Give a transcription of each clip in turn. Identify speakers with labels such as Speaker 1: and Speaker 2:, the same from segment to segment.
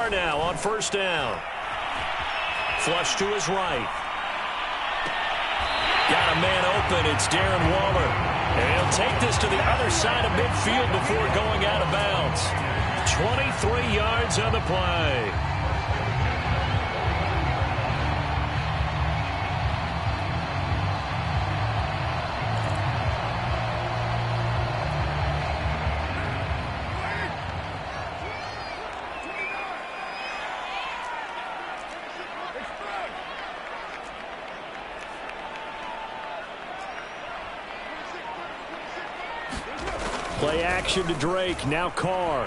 Speaker 1: Carr now on first down. Flush to his right. Got a man open. It's Darren Waller. And he'll take this to the other side of midfield before going out of bounds. 23 yards on the play. Play action to Drake. Now Carr.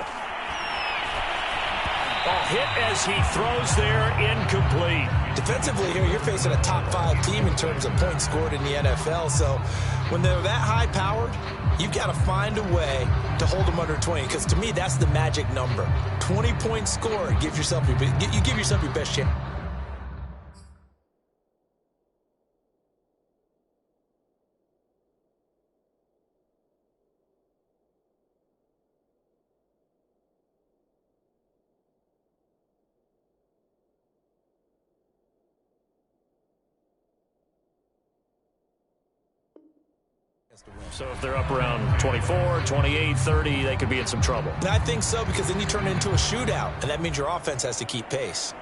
Speaker 1: A hit as he throws there, incomplete.
Speaker 2: Defensively here, you're facing a top 5 team in terms of points scored in the NFL. So when they're that high-powered, you've got to find a way to hold them under 20. Because to me, that's the magic number. 20-point score. You give yourself your best chance.
Speaker 1: So if they're up around 24, 28, 30, they could be in some trouble.
Speaker 2: I think so, because then you turn it into a shootout, and that means your offense has to keep pace.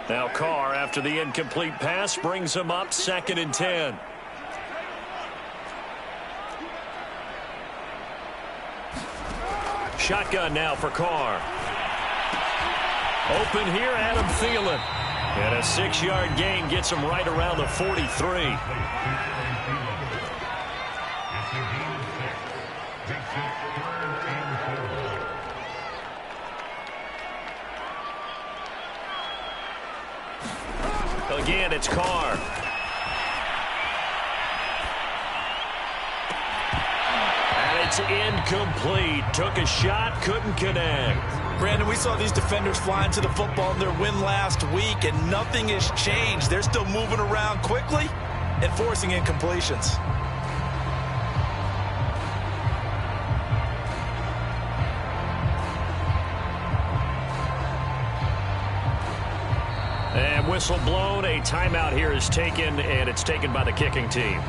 Speaker 1: Now Carr, after the incomplete pass, brings him up 2nd and 10. Shotgun now for Carr. Open here, Adam Thielen. And a 6-yard gain gets him right around the 43. Again, it's Carr. And it's incomplete. Took a shot, couldn't connect.
Speaker 2: Brandon, we saw these defenders flying to the football in their win last week, and nothing has changed. They're still moving around quickly and forcing incompletions.
Speaker 1: And whistle blown. A timeout here is taken, and it's taken by the kicking team.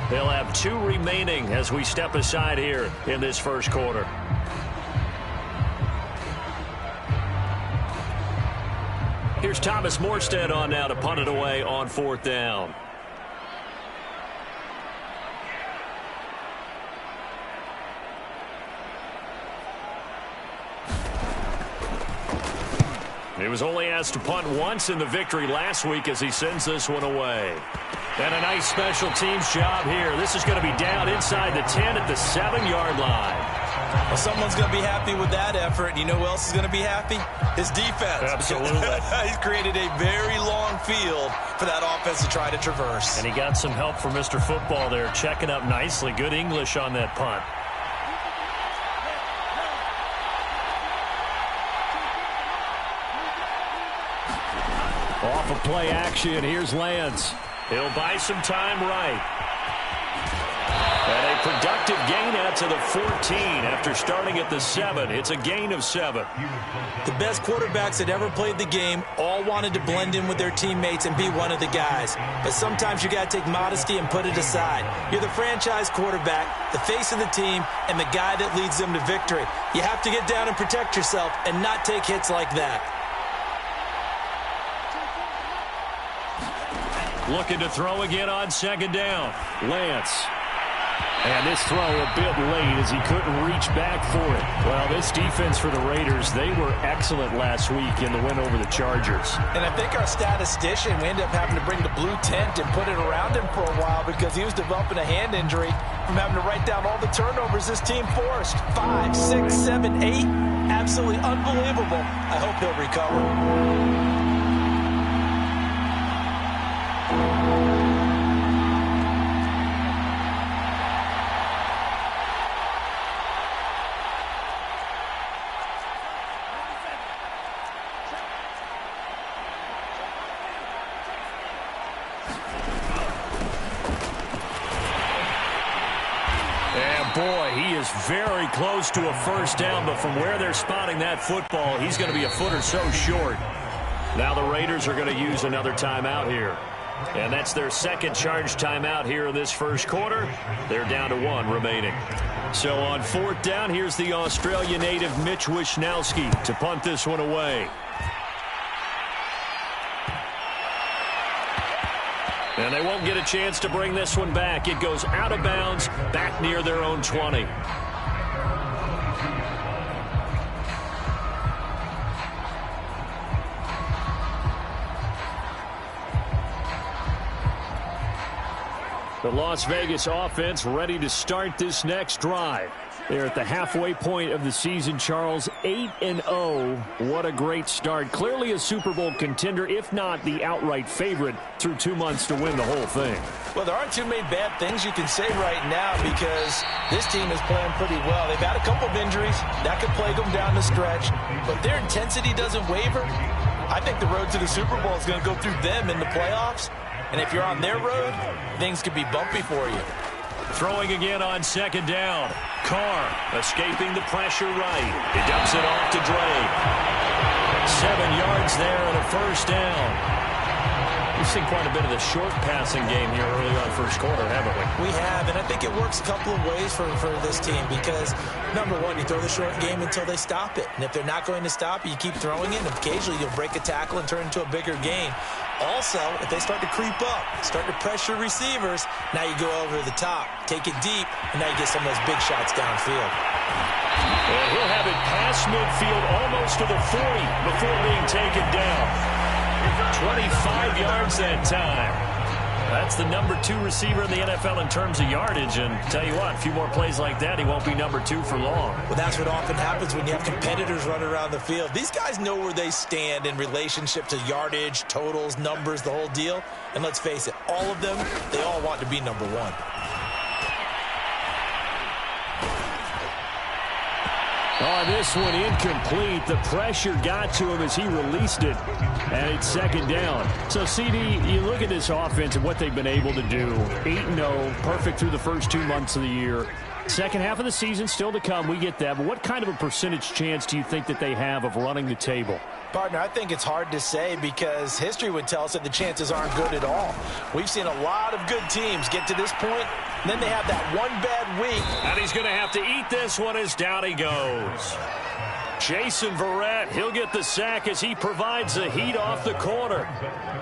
Speaker 1: They'll have 2 remaining as we step aside here in this first quarter. Here's Thomas Morstead on now to punt it away on 4th down. He was only asked to punt once in the victory last week as he sends this one away. And a nice special teams job here. This is going to be down inside the 10 at the 7-yard line.
Speaker 2: Well, someone's going to be happy with that effort. And you know who else is going to be happy? His defense.
Speaker 1: Absolutely.
Speaker 2: He's created a very long field for that offense to try to traverse.
Speaker 1: And he got some help from Mr. Football there, checking up nicely. Good English on that punt. Off of play action, here's Lance. He'll buy some time right. And a productive gain out to the 14 after starting at the 7. It's a gain of 7.
Speaker 2: The best quarterbacks that ever played the game all wanted to blend in with their teammates and be one of the guys. But sometimes you got to take modesty and put it aside. You're the franchise quarterback, the face of the team, and the guy that leads them to victory. You have to get down and protect yourself and not take hits like that.
Speaker 1: Looking to throw again on 2nd down. Lance. And this throw a bit late as he couldn't reach back for it. Well, this defense for the Raiders, they were excellent last week in the win over the Chargers.
Speaker 2: And I think our statistician, we ended up having to bring the blue tent and put it around him for a while because he was developing a hand injury from having to write down all the turnovers this team forced. 5, 6, 7, 8. Absolutely unbelievable. I hope he'll recover.
Speaker 1: boy, he is very close to a first down, but from where they're spotting that football, he's going to be a foot or so short. Now the Raiders are going to use another timeout here. And that's their second charge timeout here in this first quarter. They're down to 1 remaining. So on 4th down, here's the Australia native Mitch Wishnowsky to punt this one away. And they won't get a chance to bring this one back. It goes out of bounds, back near their own 20. The Las Vegas offense ready to start this next drive. They're at the halfway point of the season, Charles. 8-0. What a great start. Clearly a Super Bowl contender, if not the outright favorite, through 2 months to win the whole thing.
Speaker 2: Well, there aren't too many bad things you can say right now because this team is playing pretty well. They've had a couple of injuries. That could plague them down the stretch. But their intensity doesn't waver. I think the road to the Super Bowl is going to go through them in the playoffs. And if you're on their road, things could be bumpy for you.
Speaker 1: Throwing again on 2nd down. Carr escaping the pressure right. He dumps it off to Drake. 7 yards there and a first down. We've seen quite a bit of the short passing game here early on first quarter, haven't we?
Speaker 2: We have, and I think it works a couple of ways for this team because, number one, you throw the short game until they stop it. And if they're not going to stop it, you keep throwing it, and occasionally you'll break a tackle and turn it into a bigger game. Also, if they start to creep up, start to pressure receivers, now you go over the top, take it deep, and now you get some of those big shots downfield.
Speaker 1: And he'll have it past midfield almost to the 40 before being taken down. 25 yards that time. That's the number 2 receiver in the NFL in terms of yardage. And tell you what, a few more plays like that, he won't be number 2 for long.
Speaker 2: Well, that's what often happens when you have competitors running around the field. These guys know where they stand in relationship to yardage, totals, numbers, the whole deal. And let's face it, all of them, they all want to be number 1.
Speaker 1: Oh, this one incomplete. The pressure got to him as he released it, and it's 2nd down. So, CD, you look at this offense and what they've been able to do. 8-0, perfect through the first 2 months of the year. Second half of the season still to come. We get that. But what kind of a percentage chance do you think that they have of running the table?
Speaker 2: Partner, I think it's hard to say because history would tell us that the chances aren't good at all. We've seen a lot of good teams get to this point, and then they have that one bad week.
Speaker 1: And he's going to have to eat this one as down he goes. Jason Verrett, he'll get the sack as he provides the heat off the corner.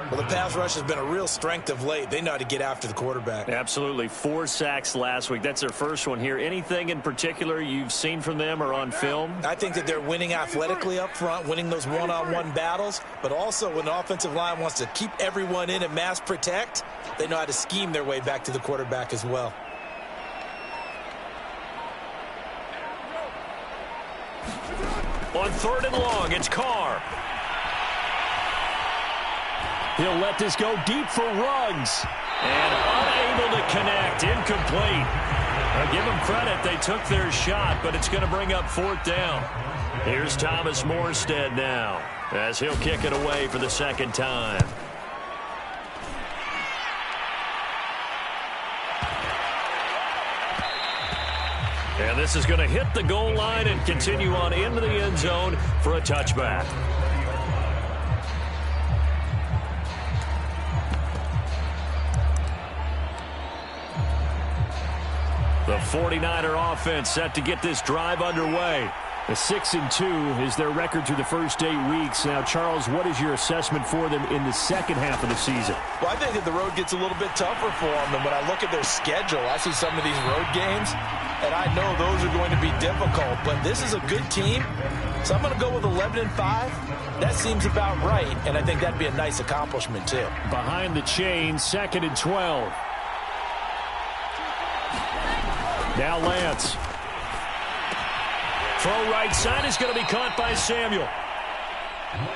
Speaker 2: Well, the pass rush has been a real strength of late. They know how to get after the quarterback.
Speaker 1: Absolutely. 4 sacks last week. That's their first one here. Anything in particular you've seen from them or on film?
Speaker 2: I think that they're winning athletically up front, winning those one-on-one battles, but also when the offensive line wants to keep everyone in and mass protect, they know how to scheme their way back to the quarterback as well.
Speaker 1: On 3rd and long, it's Carr. He'll let this go deep for Ruggs. And unable to connect. Incomplete. I'll give them credit. They took their shot, but it's going to bring up 4th down. Here's Thomas Morstead now as he'll kick it away for the 2nd time. And this is going to hit the goal line and continue on into the end zone for a touchback. The 49er offense set to get this drive underway. The 6-2 is their record through the first 8 weeks. Now, Charles, what is your assessment for them in the second half of the season?
Speaker 2: Well, I think that the road gets a little bit tougher for them. And when I look at their schedule, I see some of these road games, and I know those are going to be difficult. But this is a good team, so I'm going to go with 11-5. That seems about right, and I think that'd be a nice accomplishment, too.
Speaker 1: Behind the chain, 2nd and 12. Now Lance. Throw right side is going to be caught by Samuel.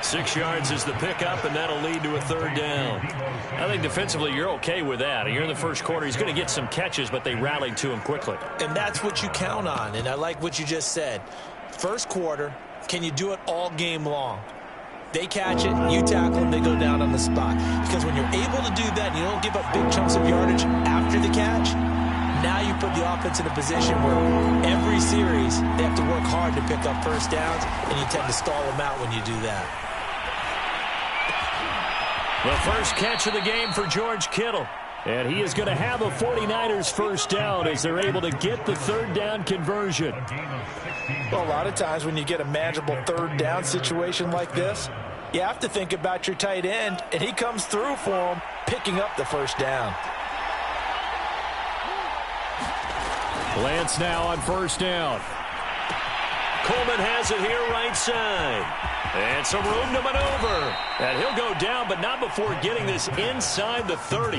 Speaker 1: 6 yards is the pickup, and that'll lead to a 3rd down. I think defensively you're okay with that. You're in the first quarter. He's going to get some catches, but they rallied to him quickly.
Speaker 2: And that's what you count on, and I like what you just said. First quarter, can you do it all game long? They catch it, you tackle them, they go down on the spot. Because when you're able to do that and you don't give up big chunks of yardage after the catch, Now you put the offense in a position where every series they have to work hard to pick up first downs, and you tend to stall them out when you do that.
Speaker 1: The first catch of the game for George Kittle. And he is going to have a 49ers first down as they're able to get the third down conversion.
Speaker 2: Well, a lot of times when you get a manageable third down situation like this, you have to think about your tight end, and he comes through for him, picking up the first down.
Speaker 1: Lance now on first down. Coleman has it here right side. And some room to maneuver. And he'll go down, but not before getting this inside the 30.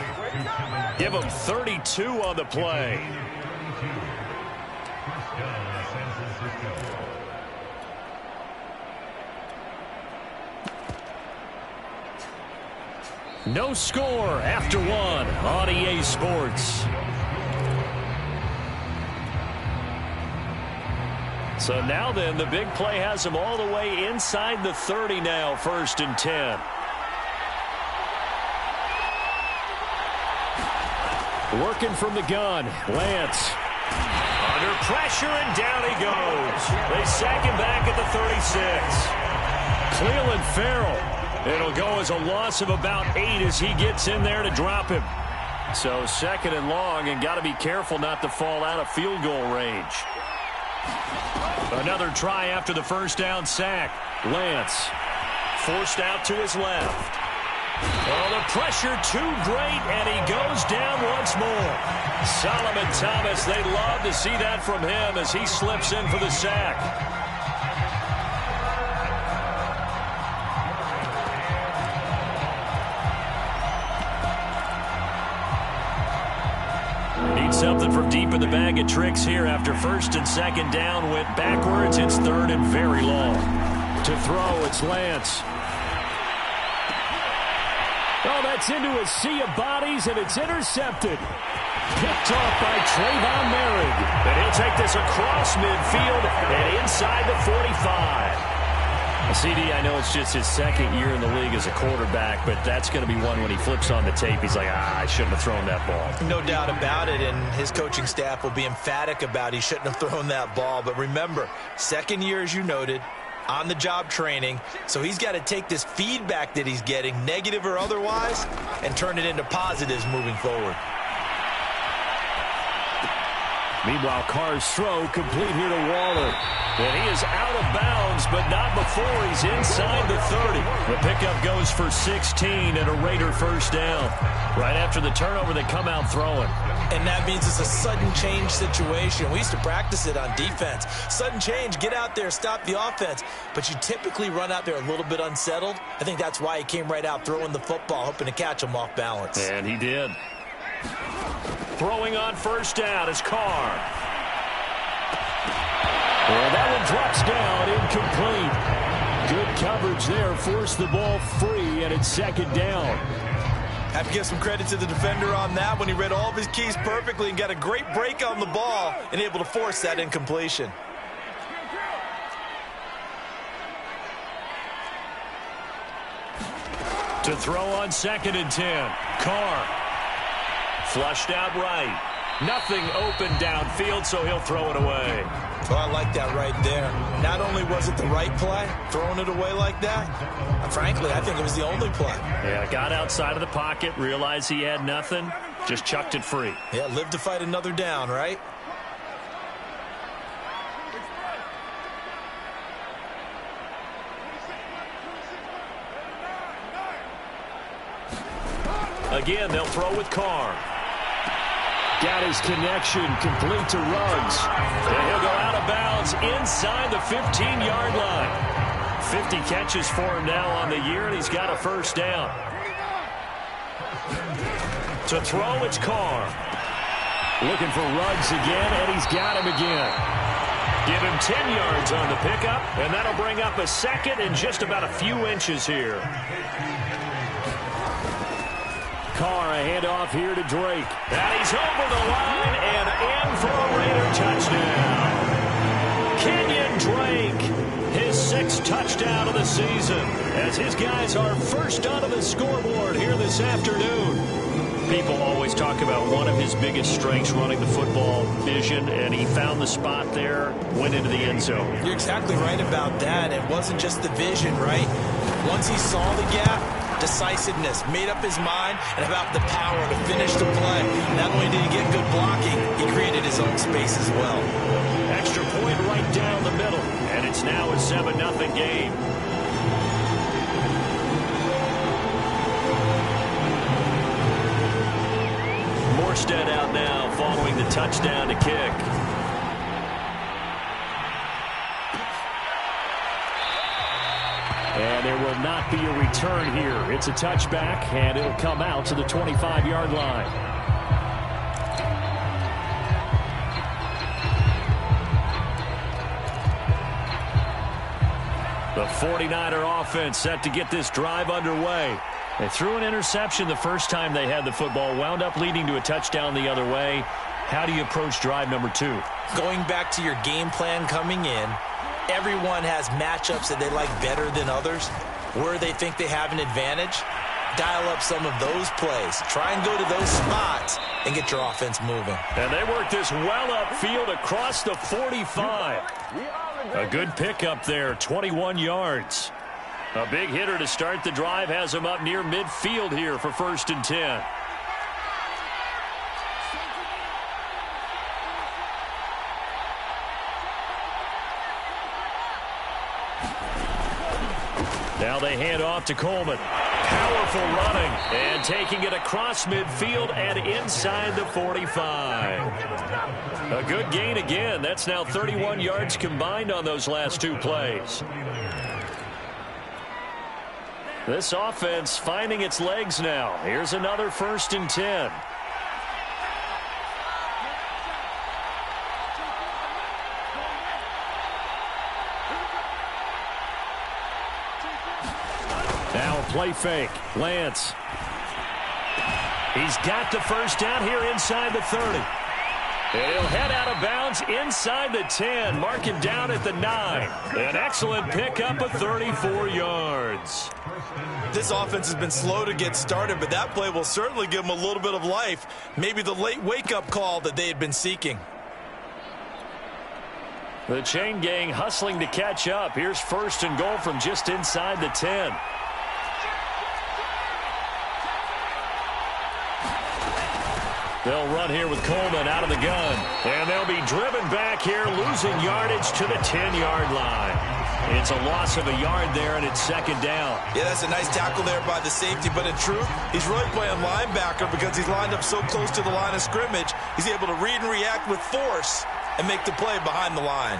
Speaker 1: Give him 32 on the play. No score after one on EA Sports. So now then, the big play has him all the way inside the 30 now, 1st and 10. Working from the gun, Lance. Under pressure, and down he goes. They sack him back at the 36. Cleveland Farrell. It'll go as a loss of about 8 as he gets in there to drop him. So 2nd and long, and got to be careful not to fall out of field goal range. Another try after the first down sack. Lance forced out to his left. Oh, the pressure too great, and he goes down once more. Solomon Thomas, they'd love to see that from him as he slips in for the sack. Something from deep in the bag of tricks here after 1st and 2nd down went backwards. It's 3rd and very long. To throw, it's Lance. Oh, that's into a sea of bodies, and it's intercepted. Picked off by Trayvon Merrick. And he'll take this across midfield and inside the 45. CD, I know it's just his 2nd year in the league as a quarterback, but that's going to be one when he flips on the tape, he's like, I shouldn't have thrown that ball.
Speaker 2: No doubt about it, and his coaching staff will be emphatic about he shouldn't have thrown that ball. But remember, 2nd year, as you noted, on-the-job training, so he's got to take this feedback that he's getting, negative or otherwise, and turn it into positives moving forward.
Speaker 1: Meanwhile, Carr's throw complete here to Waller. And he is out of bounds, but not before he's inside the 30. The pickup goes for 16 and a Raider first down. Right after the turnover, they come out throwing.
Speaker 2: And that means it's a sudden change situation. We used to practice it on defense. Sudden change, get out there, stop the offense. But you typically run out there a little bit unsettled. I think that's why he came right out throwing the football, hoping to catch him off balance.
Speaker 1: And he did. Throwing on first down is Carr. Well, that one drops down, incomplete. Good coverage there, forced the ball free, and it's 2nd down.
Speaker 2: Have to give some credit to the defender on that when he read all of his keys perfectly and got a great break on the ball and able to force that incompletion.
Speaker 1: To throw on 2nd and 10. Carr. Flushed out right. Nothing open downfield, so he'll throw it away.
Speaker 2: Oh, I like that right there. Not only was it the right play, throwing it away like that, frankly, I think it was the only play.
Speaker 1: Yeah, got outside of the pocket, realized he had nothing, just chucked it free.
Speaker 2: Yeah, live to fight another down, right?
Speaker 1: Again, they'll throw with Carr. Got his connection complete to Ruggs. And he'll go out of bounds inside the 15-yard line. 50 catches for him now on the year, and he's got a first down. To throw, it's Carr. Looking for Ruggs again, and he's got him again. Give him 10 yards on the pickup, and that'll bring up a 2nd and just about a few inches here. Carr, a handoff here to Drake. And he's over the line and in for a Raider touchdown. Kenyon Drake, his 6th touchdown of the season, as his guys are first onto the scoreboard here this afternoon. People always talk about one of his biggest strengths running the football, vision, and he found the spot there, went into the end zone.
Speaker 2: You're exactly right about that. It wasn't just the vision, right? Once he saw the gap, decisiveness, made up his mind, and about the power to finish the play. Not only did he get good blocking, he created his own space as well.
Speaker 1: Extra point right down the middle, and it's now a 7-0 game. Morstead out now following the touchdown to kick. And there will not be a return here. It's a touchback, and it'll come out to the 25-yard line. The 49er offense set to get this drive underway. They threw an interception the first time they had the football, wound up leading to a touchdown the other way. How do you approach drive number 2?
Speaker 2: Going back to your game plan coming in, everyone has matchups that they like better than others. Where they think they have an advantage, dial up some of those plays. Try and go to those spots and get your offense moving.
Speaker 1: And they work this well upfield across the 45. A good pickup there, 21 yards. A big hitter to start the drive has him up near midfield here for 1st and 10. Now they hand off to Coleman. Powerful running and taking it across midfield and inside the 45. A good gain again. That's now 31 yards combined on those last 2 plays. This offense finding its legs now. Here's another 1st and 10. Now a play fake. Lance. He's got the first down here inside the 30. And he'll head out of bounds inside the 10. Mark him down at the 9. An excellent pickup of 34 yards.
Speaker 2: This offense has been slow to get started, but that play will certainly give them a little bit of life. Maybe the late wake-up call that they had been seeking.
Speaker 1: The chain gang hustling to catch up. Here's 1st and goal from just inside the 10. They'll run here with Coleman out of the gun. And they'll be driven back here, losing yardage to the 10-yard line. It's a loss of a yard there, and it's 2nd down.
Speaker 2: Yeah, that's a nice tackle there by the safety, but in truth, he's really playing linebacker because he's lined up so close to the line of scrimmage. He's able to read and react with force and make the play behind the line.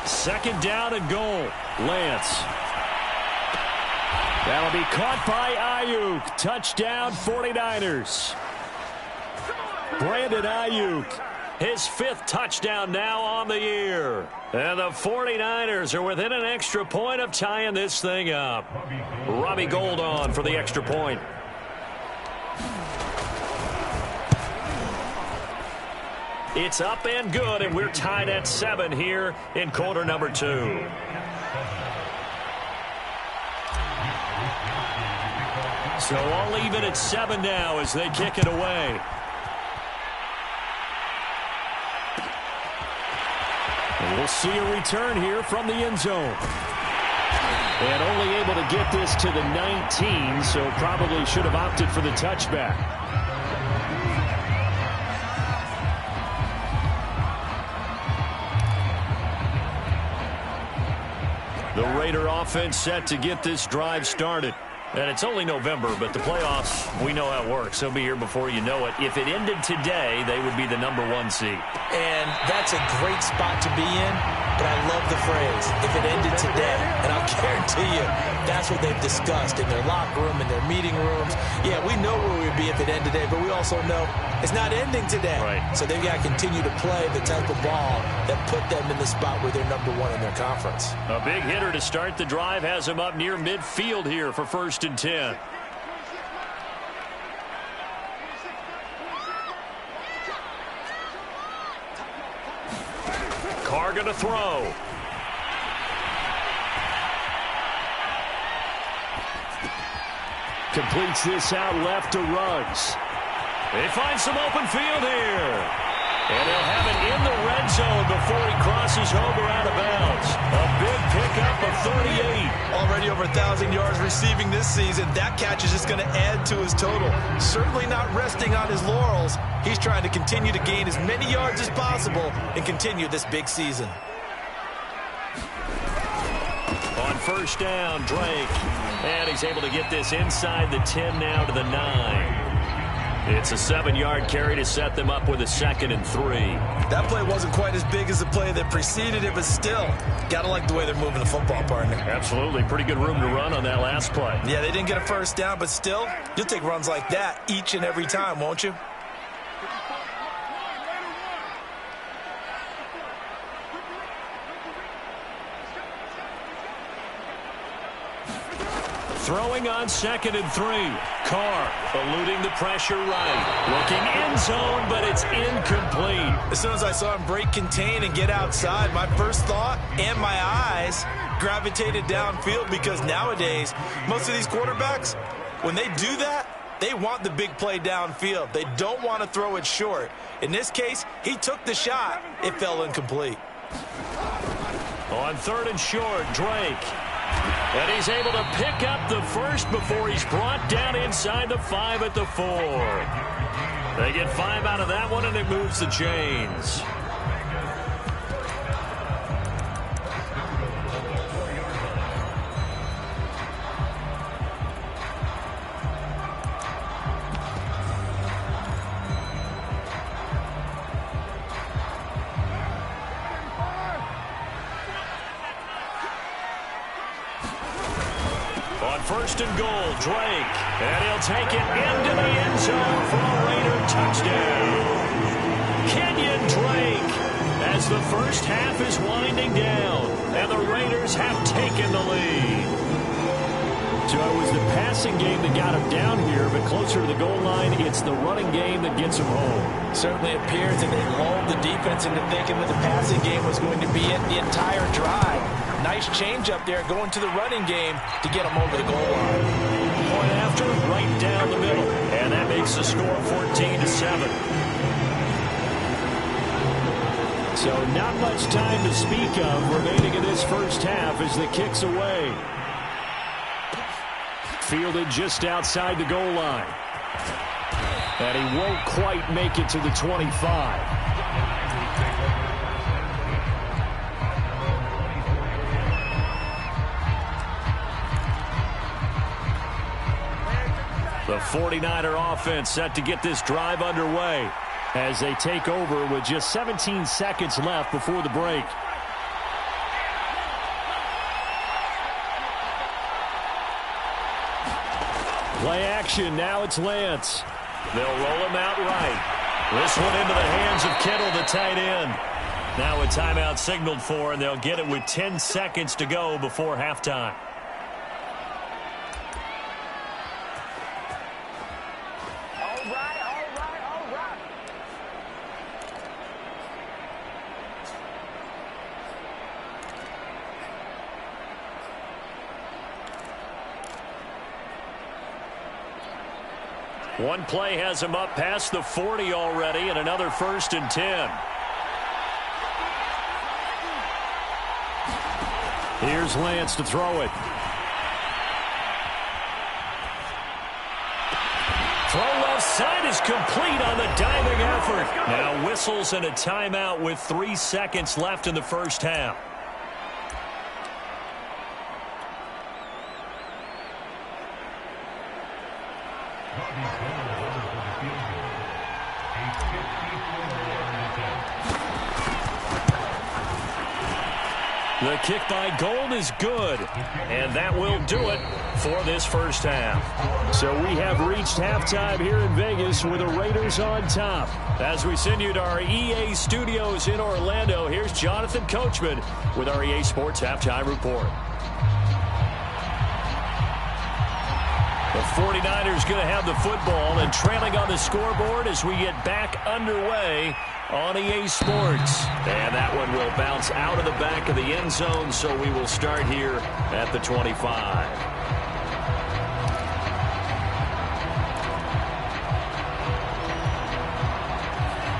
Speaker 1: Second down and goal. Lance. That'll be caught by Ayuk. Touchdown, 49ers. Brandon Ayuk, his 5th touchdown now on the year. And the 49ers are within an extra point of tying this thing up. Robbie Gould on for the extra point. It's up and good, and we're tied at 7 here in quarter number 2. So all even at 7 now as they kick it away. And we'll see a return here from the end zone. And only able to get this to the 19, so probably should have opted for the touchback. The Raider offense set to get this drive started. And it's only November, but the playoffs, we know how it works. They'll be here before you know it. If it ended today, they would be the number 1 seed.
Speaker 2: And that's a great spot to be in, but I love the phrase, if it ended today. And I'll guarantee you, that's what they've discussed in their locker room, in their meeting rooms. Yeah, we know where we'd be if it ended today, but we also know it's not ending today.
Speaker 1: Right.
Speaker 2: So they've got to continue to play the type of ball that put them in the spot where they're number 1 in their conference.
Speaker 1: A big hitter to start the drive has him up near midfield here for 1st and 10. Carr going to throw. Completes this out left to Ruggs. They find some open field here. And they'll have it in the red zone before he crosses over out of bounds. A big pickup of 38.
Speaker 2: Already over 1,000 yards receiving this season. That catch is just going to add to his total. Certainly not resting on his laurels. He's trying to continue to gain as many yards as possible and continue this big season.
Speaker 1: On first down, Drake. And he's able to get this inside the 10 now to the 9. It's a 7-yard carry to set them up with a 2nd and 3.
Speaker 2: That play wasn't quite as big as the play that preceded it, but still, gotta like the way they're moving the football, partner.
Speaker 1: Absolutely. Pretty good room to run on that last play.
Speaker 2: Yeah, they didn't get a first down, but still, you'll take runs like that each and every time, won't you?
Speaker 1: Throwing on 2nd and 3. Carr eluding the pressure right. Looking end zone, but it's incomplete.
Speaker 2: As soon as I saw him break contain and get outside, my first thought and my eyes gravitated downfield, because nowadays, most of these quarterbacks, when they do that, they want the big play downfield. They don't want to throw it short. In this case, he took the shot. It fell incomplete.
Speaker 1: On 3rd and short, Drake. And he's able to pick up the first before he's brought down inside the 5 at the 4. They get 5 out of that one, and it moves the chains. On 1st and goal, Drake. And he'll take it into the end zone for a Raider touchdown. Kenyon Drake, as the first half is winding down, and the Raiders have taken the lead. So it was the passing game that got him down here, but closer to the goal line, it's the running game that gets him home.
Speaker 2: Certainly appears that they lulled the defense into thinking that the passing game was going to be it the entire drive. Nice change up there going to the running game to get him over the goal line.
Speaker 1: Point after, right down the middle. And that makes the score 14-7. So not much time to speak of remaining in this first half as the kick's away. Fielded just outside the goal line. And he won't quite make it to the 25. The 49er offense set to get this drive underway as they take over with just 17 seconds left before the break. Play action, now it's Lance. They'll roll him out right. This one into the hands of Kittle, the tight end. Now a timeout signaled for, and they'll get it with 10 seconds to go before halftime. One play has him up past the 40 already, and another 1st and 10. Here's Lance to throw it. Throw left side is complete on the diving effort. Now whistles and a timeout with 3 seconds left in the first half. The kick by Gold is good, and that will do it for this first half. So we have reached halftime here in Vegas with the Raiders on top. As we send you to our EA studios in Orlando, here's Jonathan Coachman with our EA Sports Halftime Report. The 49ers going to have the football and trailing on the scoreboard as we get back underway on EA Sports. And that one will bounce out of the back of the end zone, so we will start here at the 25.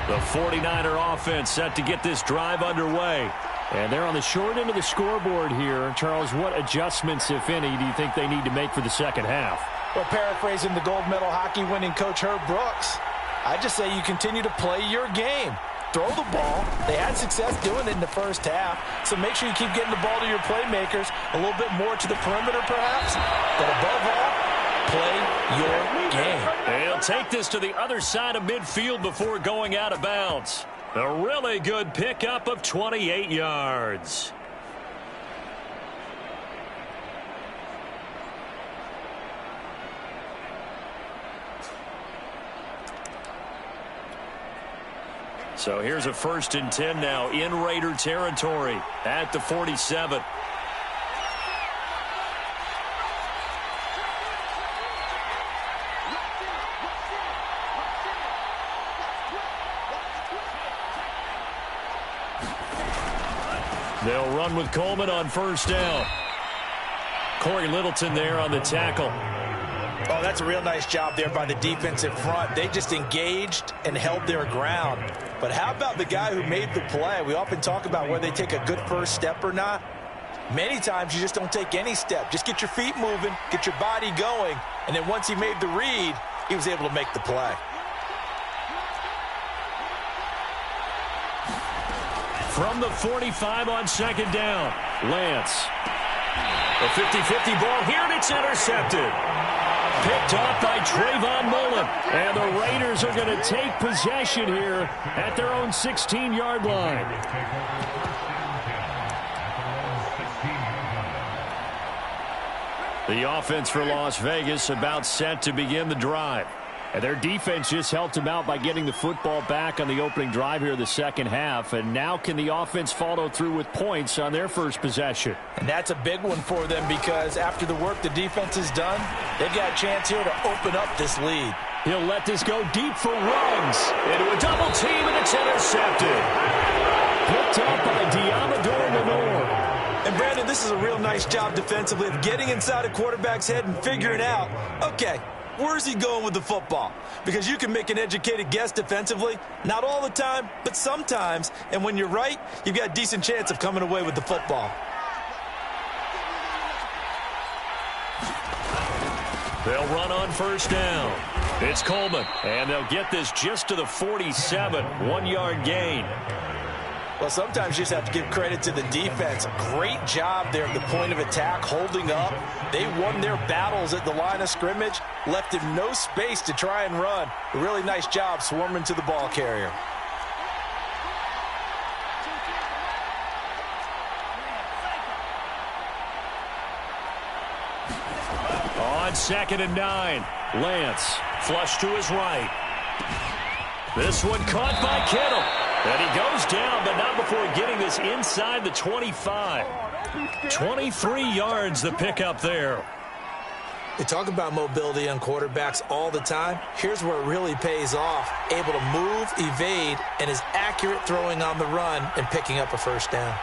Speaker 1: The 49er offense set to get this drive underway. And they're on the short end of the scoreboard here. Charles, what adjustments, if any, do you think they need to make for the second half?
Speaker 2: Well, paraphrasing the gold medal hockey winning coach Herb Brooks, I just say you continue to play your game. Throw the ball. They had success doing it in the first half, so make sure you keep getting the ball to your playmakers, a little bit more to the perimeter perhaps, but above all, play your game.
Speaker 1: He'll take this to the other side of midfield before going out of bounds. A really good pickup of 28 yards. So here's a 1st and 10 now in Raider territory at the 47. They'll run with Coleman on 1st down. Corey Littleton there on the tackle.
Speaker 2: Oh, that's a real nice job there by the defensive front. They just engaged and held their ground. But how about the guy who made the play? We often talk about whether they take a good first step or not. Many times you just don't take any step. Just get your feet moving, get your body going, and then once he made the read, he was able to make the play.
Speaker 1: From the 45 on 2nd down, Lance. The 50-50 ball here, and it's intercepted. Picked off by Trayvon Mullen. And the Raiders are going to take possession here at their own 16-yard line. The offense for Las Vegas about set to begin the drive. And their defense just helped them out by getting the football back on the opening drive here in the second half. And now can the offense follow through with points on their first possession?
Speaker 2: And that's a big one for them because after the work the defense has done, they've got a chance here to open up this lead.
Speaker 1: He'll let this go deep for Ruggs. Into a double team, and it's intercepted. Picked up by Diamador Lenore.
Speaker 2: And Brandon, this is a real nice job defensively of getting inside a quarterback's head and figuring out, okay, where's he going with the football? Because you can make an educated guess defensively. Not all the time, but sometimes. And when you're right, you've got a decent chance of coming away with the football.
Speaker 1: They'll run on 1st down. It's Coleman, and they'll get this just to the 47, 1-yard gain.
Speaker 2: Well, sometimes you just have to give credit to the defense. Great job there at the point of attack, holding up. They won their battles at the line of scrimmage, left him no space to try and run. A really nice job swarming to the ball carrier.
Speaker 1: On 2nd and 9, Lance flush to his right. This one caught by Kittle. And he goes down, but not before getting this inside the 25. 23 yards the pickup there.
Speaker 2: They talk about mobility on quarterbacks all the time. Here's where it really pays off. Able to move, evade, and is accurate throwing on the run and picking up a 1st down.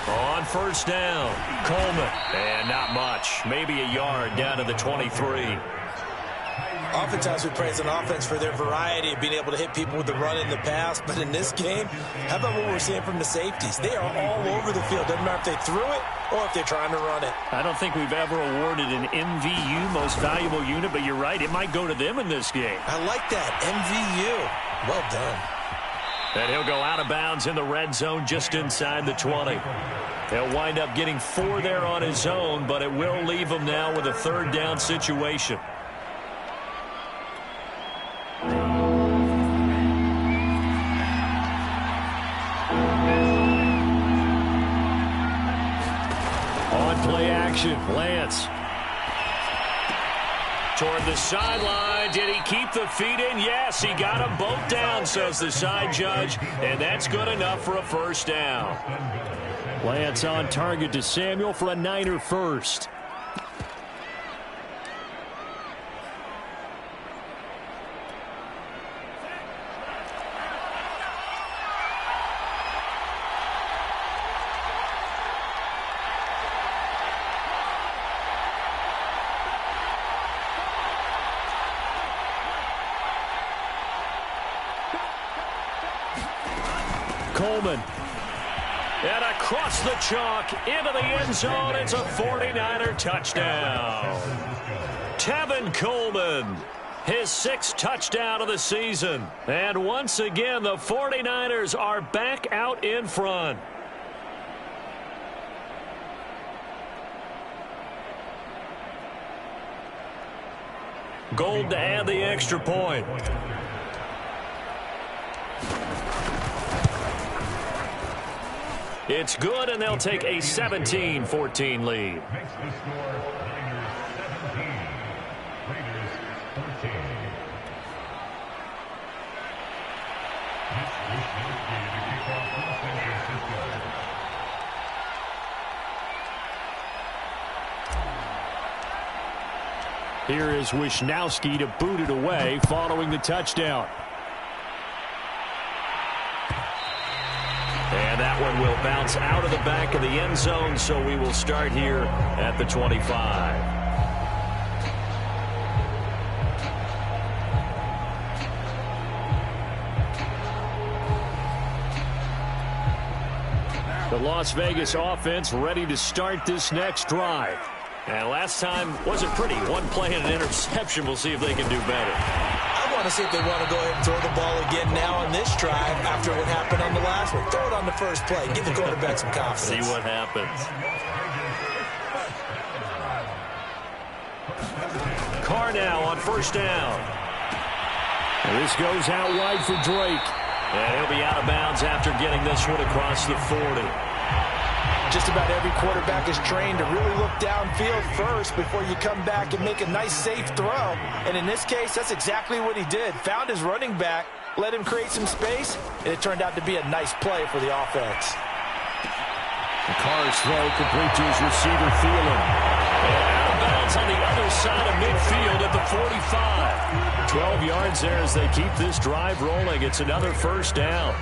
Speaker 1: On 1st down, Coleman. And not much. Maybe a yard down to the 23.
Speaker 2: Oftentimes we praise an offense for their variety of being able to hit people with the run in the pass. But in this game, how about what we're seeing from the safeties? They are all over the field. Doesn't matter if they threw it or if they're trying to run it.
Speaker 1: I don't think we've ever awarded an MVU, most valuable unit, but you're right. It might go to them in this game.
Speaker 2: I like that. MVU. Well done.
Speaker 1: And he'll go out of bounds in the red zone just inside the 20. He'll wind up getting 4 there on his own, but it will leave him now with a 3rd down situation. On play action, Lance. Toward the sideline. Did he keep the feet in? Yes, he got them both down, says the side judge, and that's good enough for a 1st down. Lance on target to Samuel for a Niner first. Coleman. And across the chalk, into the end zone, it's a 49er touchdown. Tevin Coleman, his 6th touchdown of the season. And once again, the 49ers are back out in front. Gold to add the extra point. It's good, and they'll take a 17-14 lead. Here is Wisnowski to boot it away following the touchdown. And that one will bounce out of the back of the end zone, so we will start here at the 25. The Las Vegas offense ready to start this next drive. And last time wasn't pretty. One play and an interception. We'll see if they can do better.
Speaker 2: I want to see if they want to go ahead and throw the ball again now on this drive after what happened on the last one. Throw it on the first play. Give the quarterback some confidence.
Speaker 1: See what happens. Carr now on first down. And this goes out wide for Drake. And he'll be out of bounds after getting this one across the 40.
Speaker 2: Just about every quarterback is trained to really look downfield first before you come back and make a nice, safe throw. And in this case, that's exactly what he did. Found his running back, let him create some space, and it turned out to be a nice play for the offense.
Speaker 1: Carr's throw complete to his receiver, Thielen. And out of bounds on the other side of midfield at the 45. 12 yards there as they keep this drive rolling. It's another first down.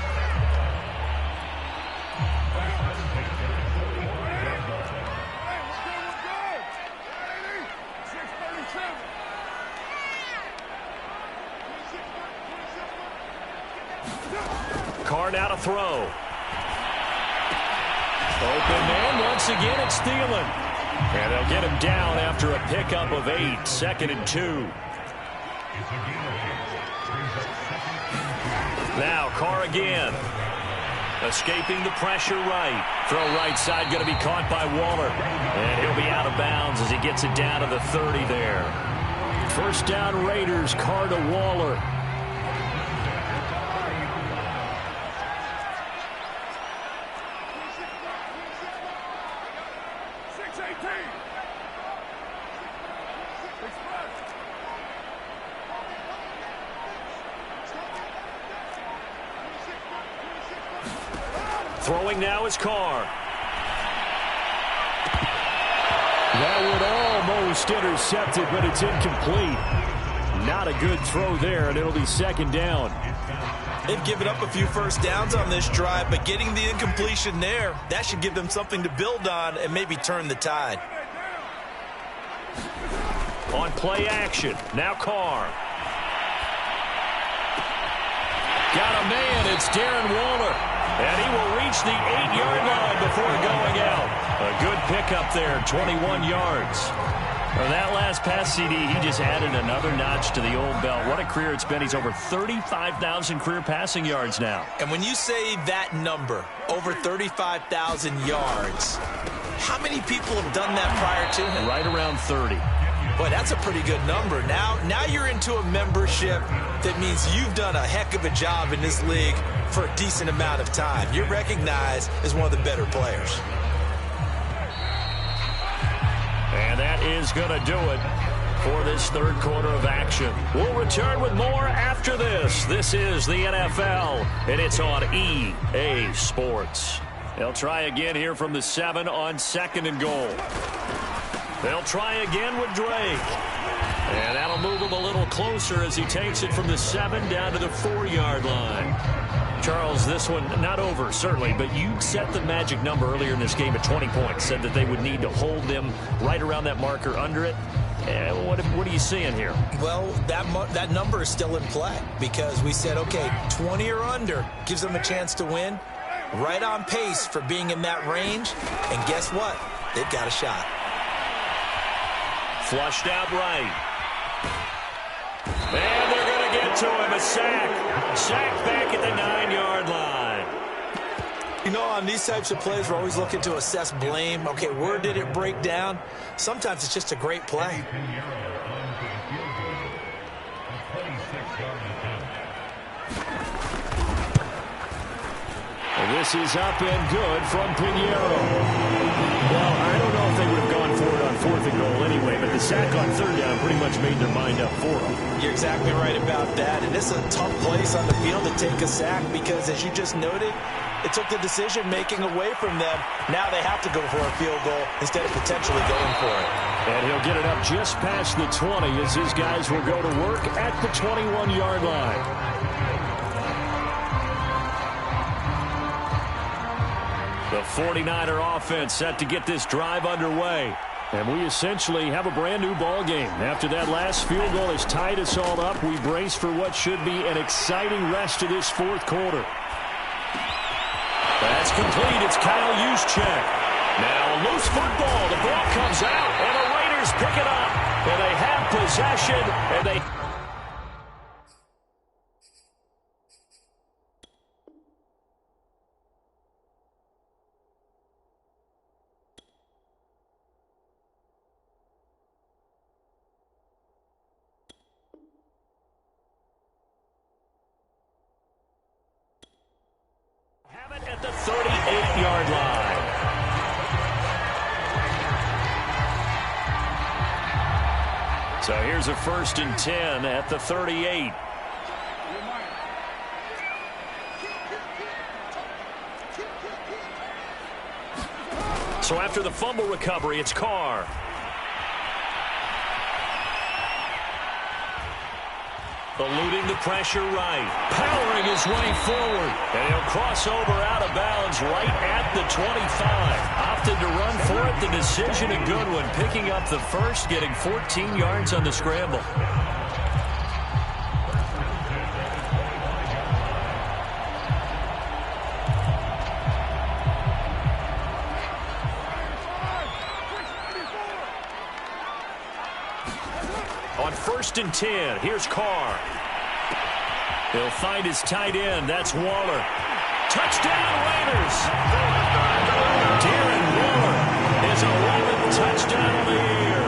Speaker 1: Carr now to throw. Open man, once again it's Thielen. And they'll get him down after a pickup of 8, 2nd and 2. Now Carr again. Escaping the pressure right. Throw right side going to be caught by Waller. And he'll be out of bounds as he gets it down to the 30 there. First down Raiders, Carr to Waller. Throwing now is Carr. That would almost intercept it, but it's incomplete. Not a good throw there, and it'll be 2nd down.
Speaker 2: They've given up a few first downs on this drive, but getting the incompletion there, that should give them something to build on and maybe turn the tide.
Speaker 1: On play action, now Carr. Got a man, it's Darren Waller. And he will reach the 8-yard line before going out. A good pickup there, 21 yards. For that last pass CD, he just added another notch to the old belt. What a career it's been. He's over 35,000 career passing yards now.
Speaker 2: And when you say that number, over 35,000 yards, how many people have done that prior to him?
Speaker 1: Right around 30.
Speaker 2: Boy, that's a pretty good number. Now you're into a membership that means you've done a heck of a job in this league for a decent amount of time. You're recognized as one of the better players.
Speaker 1: And that is going to do it for this third quarter of action. We'll return with more after this. This is the NFL, and it's on EA Sports. They'll try again here from the 7 on 2nd and goal. They'll try again with Drake. And that'll move him a little closer as he takes it from the 7 down to the 4-yard line. Charles, this one not over, certainly, but you set the magic number earlier in this game at 20 points, said that they would need to hold them right around that marker under it. What are you seeing here?
Speaker 2: Well, that number is still in play because we said, okay, 20 or under gives them a chance to win. right on pace for being in that range. And guess what? They've got a shot.
Speaker 1: Flushed out right. And they're going to get to him. A sack. Sack back at the 9-yard line.
Speaker 2: You know, on these types of plays, we're always looking to assess blame. Okay, where did it break down? Sometimes it's just a great play.
Speaker 1: Well, this is up and good from Pinheiro. Well, I don't know if they would have gone for it on 4th and goal anyway, but the sack on 3rd down pretty much made their mind up for them.
Speaker 2: You're exactly right about that. And this is a tough place on the field to take a sack because, as you just noted, it took the decision-making away from them. Now they have to go for a field goal instead of potentially going for it.
Speaker 1: And he'll get it up just past the 20 as his guys will go to work at the 21-yard line. The 49er offense set to get this drive underway. And we essentially have a brand-new ball game. After that last field goal has tied us all up, we brace for what should be an exciting rest of this 4th quarter. That's complete. It's Kyle Juszczyk. Now loose football. The ball comes out, and the Raiders pick it up. And they have possession, and they... at the 38-yard line. So here's a 1st and 10 at the 38. So after the fumble recovery, it's Carr. Eluding the pressure right. Powering his way forward. And he'll cross over out of bounds right at the 25. Opted to run for it. The decision a good one. Picking up the first, getting 14 yards on the scramble. On 1st and 10, here's Carr. He'll find his tight end. That's Waller. Touchdown, Raiders! Darren Waller, his 11th touchdown of the year.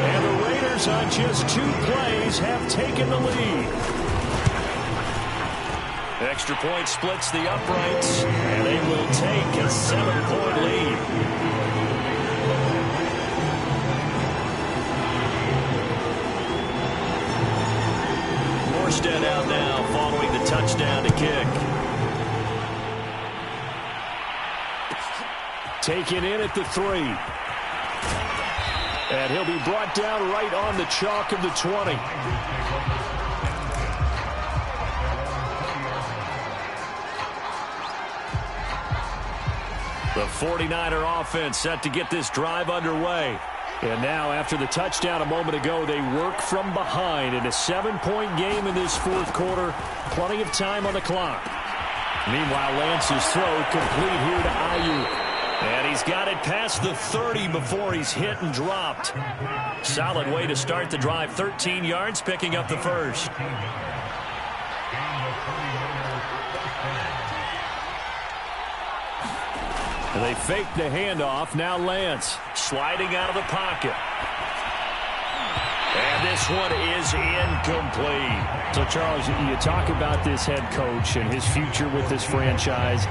Speaker 1: And the Raiders, on just 2 plays, have taken the lead. Extra point splits the uprights, and they will take a 7-point lead. Morstead out now following the touchdown to kick. Taken in at the 3. And he'll be brought down right on the chalk of the 20. The 49er offense set to get this drive underway. And now, after the touchdown a moment ago, they work from behind in a 7-point game in this 4th quarter. Plenty of time on the clock. Meanwhile, Lance's throw complete here to Ayuk. And he's got it past the 30 before he's hit and dropped. Solid way to start the drive. 13 yards, picking up the first. And they fake the handoff. Now Lance sliding out of the pocket. And this one is incomplete. So, Charles, you talk about this head coach and his future with this franchise.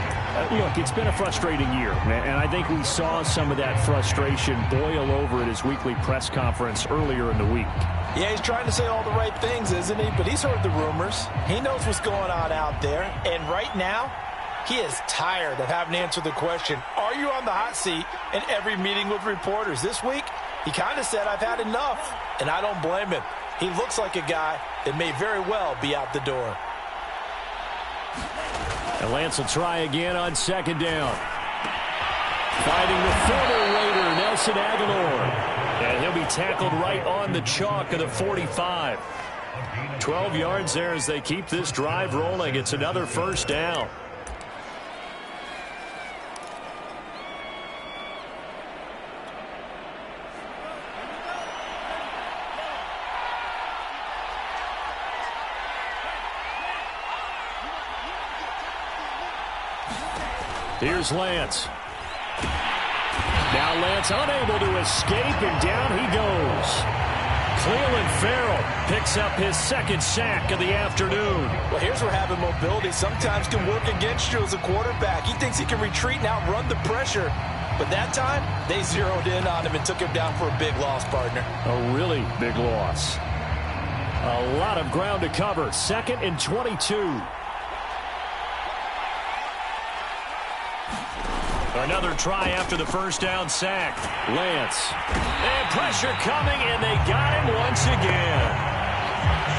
Speaker 1: Look, it's been a frustrating year, and I think we saw some of that frustration boil over at his weekly press conference earlier in the week.
Speaker 2: Yeah, he's trying to say all the right things, isn't he? But he's heard the rumors. He knows what's going on out there. And right now, he is tired of having to answer the question, are you on the hot seat, in every meeting with reporters. This week, he kind of said, I've had enough, and I don't blame him. He looks like a guy that may very well be out the door.
Speaker 1: And Lance will try again on 2nd down. Finding the former Raider, Nelson Aguilar. And he'll be tackled right on the chalk of the 45. 12 yards there as they keep this drive rolling. It's another 1st down. Here's Lance. Now Lance unable to escape, and down he goes. Cleveland Farrell picks up his second sack of the afternoon.
Speaker 2: Well, here's where having mobility sometimes can work against you as a quarterback. He thinks he can retreat and outrun the pressure. But that time, they zeroed in on him and took him down for a big loss, partner.
Speaker 1: A really big loss. A lot of ground to cover. 2nd and 22. Another try after the first down sack. Lance. And pressure coming, and they got him once again.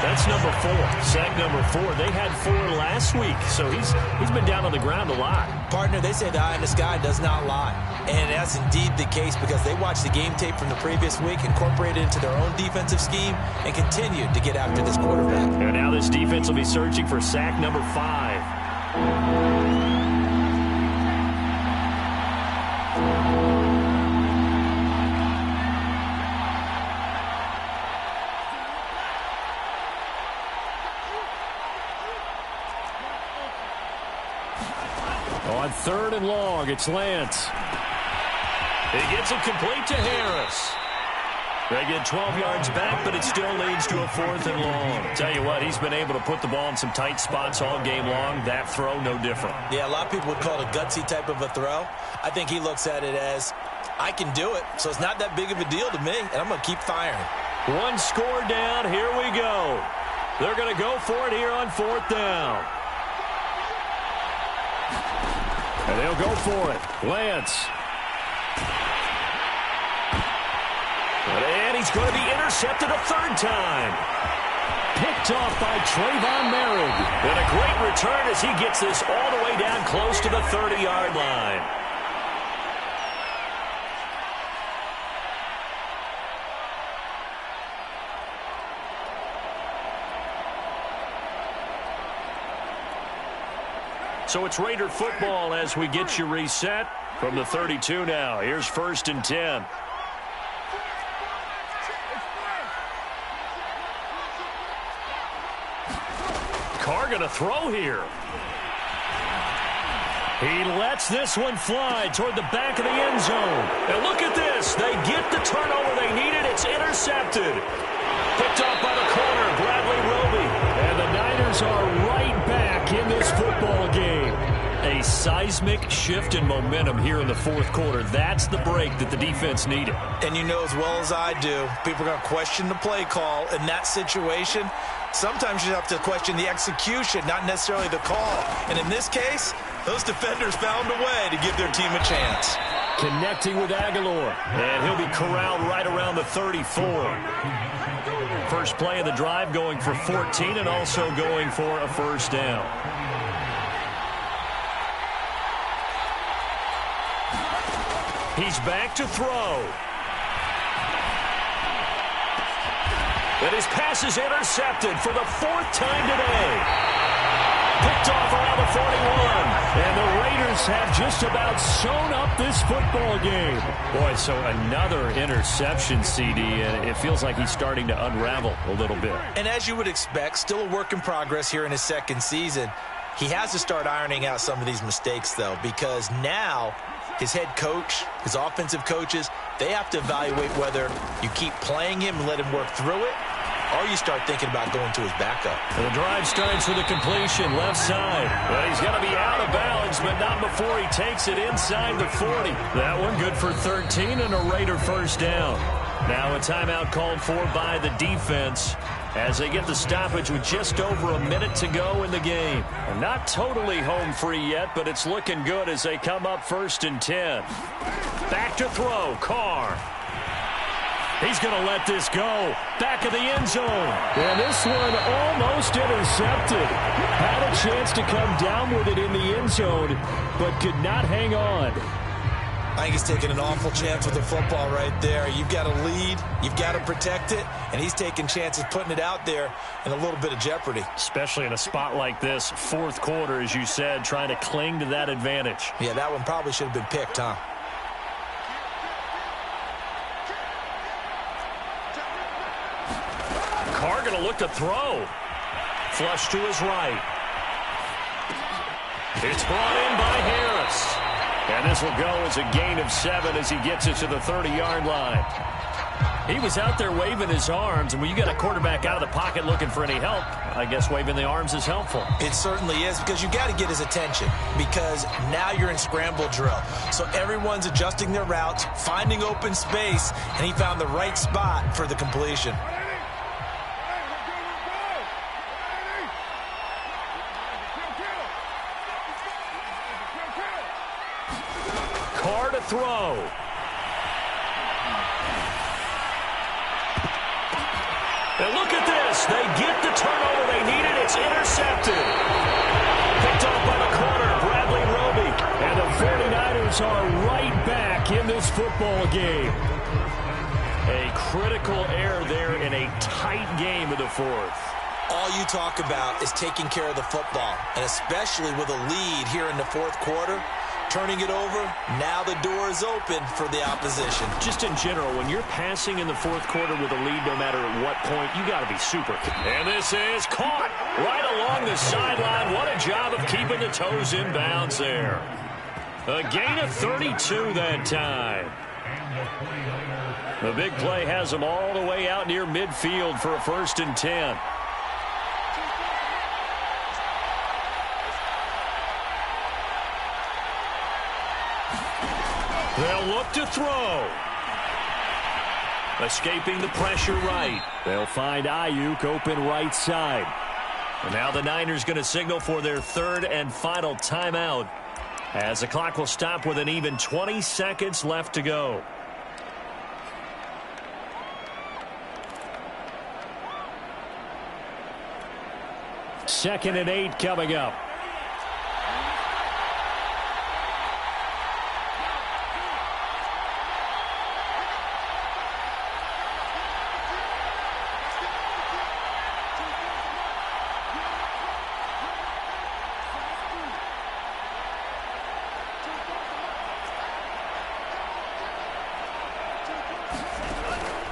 Speaker 1: That's number 4. Sack number 4. They had 4 last week, so he's been down on the ground a lot.
Speaker 2: Partner, they say the eye in the sky does not lie. And that's indeed the case because they watched the game tape from the previous week, incorporated it into their own defensive scheme, and continued to get after this quarterback.
Speaker 1: And now this defense will be searching for sack number 5. On 3rd and long, it's Lance. He gets it complete to Harris. They get 12 yards back, but it still leads to a 4th and long. Tell you what, he's been able to put the ball in some tight spots all game long. That throw, no different.
Speaker 2: Yeah, a lot of people would call it a gutsy type of a throw. I think he looks at it as, I can do it, so it's not that big of a deal to me, and I'm going to keep firing.
Speaker 1: 1 score down, here we go. They're going to go for it here on 4th down. And they'll go for it. Lance. And he's going to be intercepted a 3rd time. Picked off by Trayvon Merritt. And a great return as he gets this all the way down close to the 30-yard line. So it's Raider football as we get you reset from the 32 now. Here's 1st and 10. Carr going to throw here. He lets this one fly toward the back of the end zone. And look at this. They get the turnover they needed. It's intercepted. Picked off by the corner, Bradley Roby. And the Niners are right back in this football game. A seismic shift in momentum here in the 4th quarter. That's the break that the defense needed.
Speaker 2: And you know as well as I do, people are going to question the play call in that situation. Sometimes you have to question the execution, not necessarily the call. And in this case, those defenders found a way to give their team a chance.
Speaker 1: Connecting with Aguilar. And he'll be corralled right around the 34. First play of the drive going for 14 and also going for a 1st down. He's back to throw. And his pass is intercepted for the 4th time today. Picked off around the 41. And the Raiders have just about sewn up this football game. Boy, so another interception, CD, and it feels like he's starting to unravel a little bit.
Speaker 2: And as you would expect, still a work in progress here in his 2nd season. He has to start ironing out some of these mistakes, though, because now his head coach, his offensive coaches, they have to evaluate whether you keep playing him and let him work through it, or you start thinking about going to his backup.
Speaker 1: And the drive starts with a completion left side. Well, he's going to be out of bounds, but not before he takes it inside the 40. That one good for 13 and a Raider 1st down. Now a timeout called for by the defense as they get the stoppage with just over a minute to go in the game. And not totally home free yet, but it's looking good as they come up 1st and 10. Back to throw, Carr. He's going to let this go. Back of the end zone. And this one almost intercepted. Had a chance to come down with it in the end zone, but could not hang on.
Speaker 2: I think he's taking an awful chance with the football right there. You've got to lead. You've got to protect it. And he's taking chances putting it out there in a little bit of jeopardy.
Speaker 1: Especially in a spot like this, 4th quarter, as you said, trying to cling to that advantage.
Speaker 2: Yeah, that one probably should have been picked, huh?
Speaker 1: Carr going to look to throw. Flush to his right. It's brought in by Harris. And this will go as a gain of 7 as he gets it to the 30-yard line. He was out there waving his arms, and when you got a quarterback out of the pocket looking for any help, I guess waving the arms is helpful.
Speaker 2: It certainly is, because you got to get his attention, because now you're in scramble drill. So everyone's adjusting their routes, finding open space, and he found the right spot for the completion.
Speaker 1: Carr to throw. And look at this. They get the turnover they needed. It's intercepted. Picked off by the corner, Bradley Roby. And the 49ers are right back in this football game. A critical error there in a tight game of the fourth.
Speaker 2: All you talk about is taking care of the football, and especially with a lead here in the fourth quarter. Turning it over, now the door is open for the opposition.
Speaker 1: Just in general, when you're passing in the fourth quarter with a lead, no matter at what point, you got to be super. And this is caught right along the sideline. What a job of keeping the toes in bounds there. A gain of 32 that time. The big play has them all the way out near midfield for a 1st and 10. They'll look to throw. Escaping the pressure right. They'll find Ayuk open right side. And now the Niners going to signal for their 3rd and final timeout, as the clock will stop with an even 20 seconds left to go. Second and 8 coming up.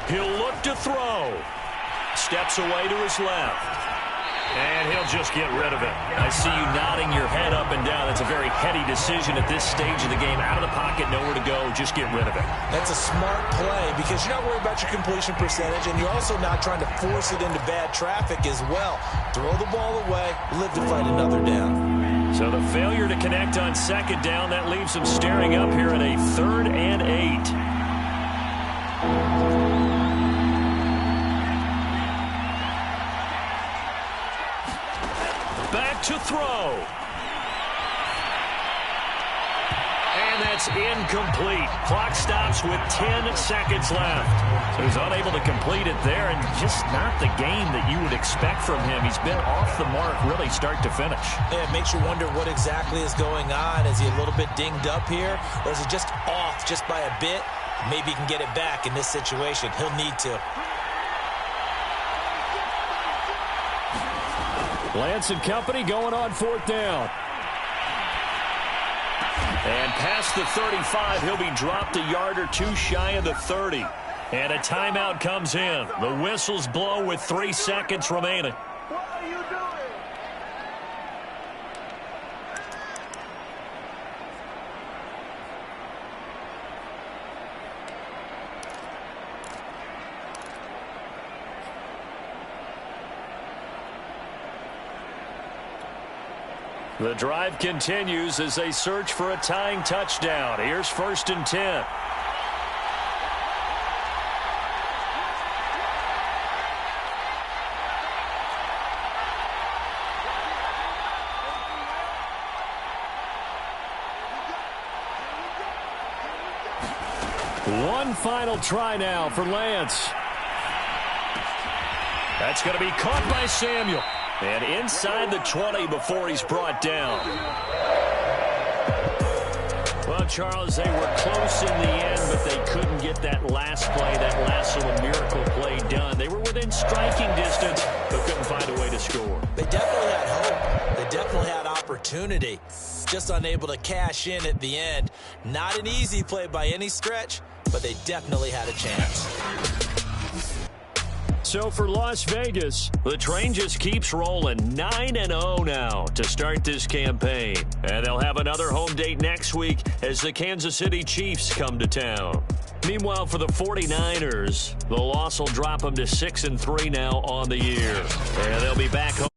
Speaker 1: He'll look to throw. Steps away to his left. And he'll just get rid of it. I see you nodding your head up and down. That's a very heady decision at this stage of the game. Out of the pocket, nowhere to go. Just get rid of it.
Speaker 2: That's a smart play, because you're not worried about your completion percentage, and you're also not trying to force it into bad traffic as well. Throw the ball away, live to fight another down.
Speaker 1: So the failure to connect on 2nd down, that leaves them staring up here at a 3rd and 8. Back to throw. And that's incomplete. Clock stops with 10 seconds left. So he's unable to complete it there, and just not the game that you would expect from him. He's been off the mark really start to finish.
Speaker 2: Yeah, it makes you wonder what exactly is going on. Is he a little bit dinged up here, or is he just off just by a bit? Maybe he can get it back in this situation. He'll need to.
Speaker 1: Lance and company going on 4th down. And past the 35, he'll be dropped a yard or 2 shy of the 30. And a timeout comes in. The whistles blow with 3 seconds remaining.
Speaker 3: What are you doing?
Speaker 1: The drive continues as they search for a tying touchdown. Here's 1st and 10. One final try now for Lance. That's going to be caught by Samuel. And inside the 20 before he's brought down. Well, Charles, they were close in the end, but they couldn't get that last play, that last little miracle play done. They were within striking distance, but couldn't find a way to score.
Speaker 2: They definitely had hope. They definitely had opportunity. Just unable to cash in at the end. Not an easy play by any stretch, but they definitely had a chance.
Speaker 1: So for Las Vegas, the train just keeps rolling. 9-0 now to start this campaign. And they'll have another home date next week as the Kansas City Chiefs come to town. Meanwhile, for the 49ers, the loss will drop them to 6-3 now on the year. And they'll be back home.